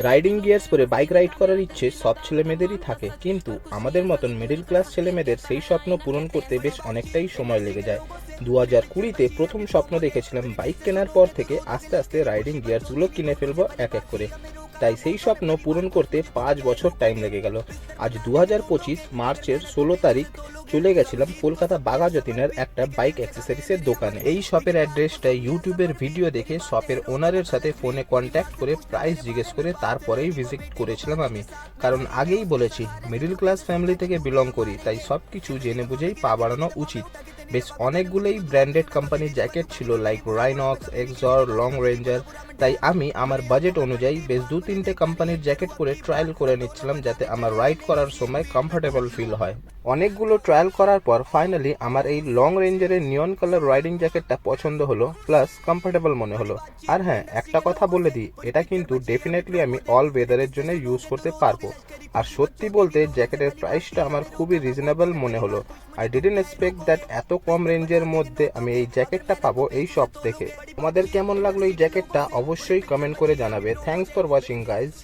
Riding gears পরে bike ride করার ইচ্ছে সব ছেলেমেয়েদেরই থাকে, কিন্তু আমাদের মতন মিডল ক্লাস ছেলেমেয়েদের সেই স্বপ্ন পূরণ করতে বেশ অনেকটাই সময় লেগে যায়। 2020-তে প্রথম স্বপ্ন দেখেছিলাম, বাইক কেনার পর থেকে আস্তে আস্তে রাইডিং গিয়ার্সগুলো কিনে ফেলবো এক এক করে। তাই সেই স্বপ্ন পূরণ করতে 5 বছর টাইম লেগে গেল। আজ 2025 মার্চের 16 তারিখ চলে গেছিলাম কলকাতা বাঘাযতীনের একটা বাইক অ্যাক্সেসরিজের দোকানে। এই শপের অ্যাড্রেসটা ইউটিউবের ভিডিও দেখে শপের ওনারের সাথে ফোনে কন্ট্যাক্ট করে প্রাইস জিজ্ঞেস করে তারপরেই ভিজিট করেছিলাম আমি। কারণ আগেই বলেছি, মিডল ক্লাস ফ্যামিলি থেকে বিলং করি, তাই সব কিছু জেনে বুঝেই পা বাড়ানো উচিত। বেশ অনেকগুলোই ব্র্যান্ডেড কোম্পানির জ্যাকেট ছিল, লাইক রাইনক্স, এক্সর, লং রেঞ্জার। তাই আমি আমার বাজেট অনুযায়ী বেশ 2-3টে কোম্পানির জ্যাকেট পরে ট্রায়াল করে নিচ্ছিলাম, যাতে আমার রাইড করার সময় কমফোর্টেবল ফিল হয়। অনেকগুলো ট্রায়াল করার পর ফাইনালি আমার এই লং রেঞ্জারের নিয়ন কালার রাইডিং জ্যাকেটটা পছন্দ হলো, প্লাস কমফোর্টেবল মনে হলো। আর হ্যাঁ, একটা কথা বলে দিই, এটা কিন্তু ডেফিনেটলি আমি অল ওয়েদারের জন্য ইউজ করতে পারবো। আর সত্যি বলতে জ্যাকেটের প্রাইসটা আমার খুবই রিজনেবল মনে হলো। আই ডিডন্ট এক্সপেক্ট দ্যাট এত কম রেঞ্জের মধ্যে আমি এই জ্যাকেটটা পাবো এই শপ থেকে। তোমাদের কেমন লাগলো এই জ্যাকেটটা অবশ্যই কমেন্ট করে জানাবে। Thanks for watching guys.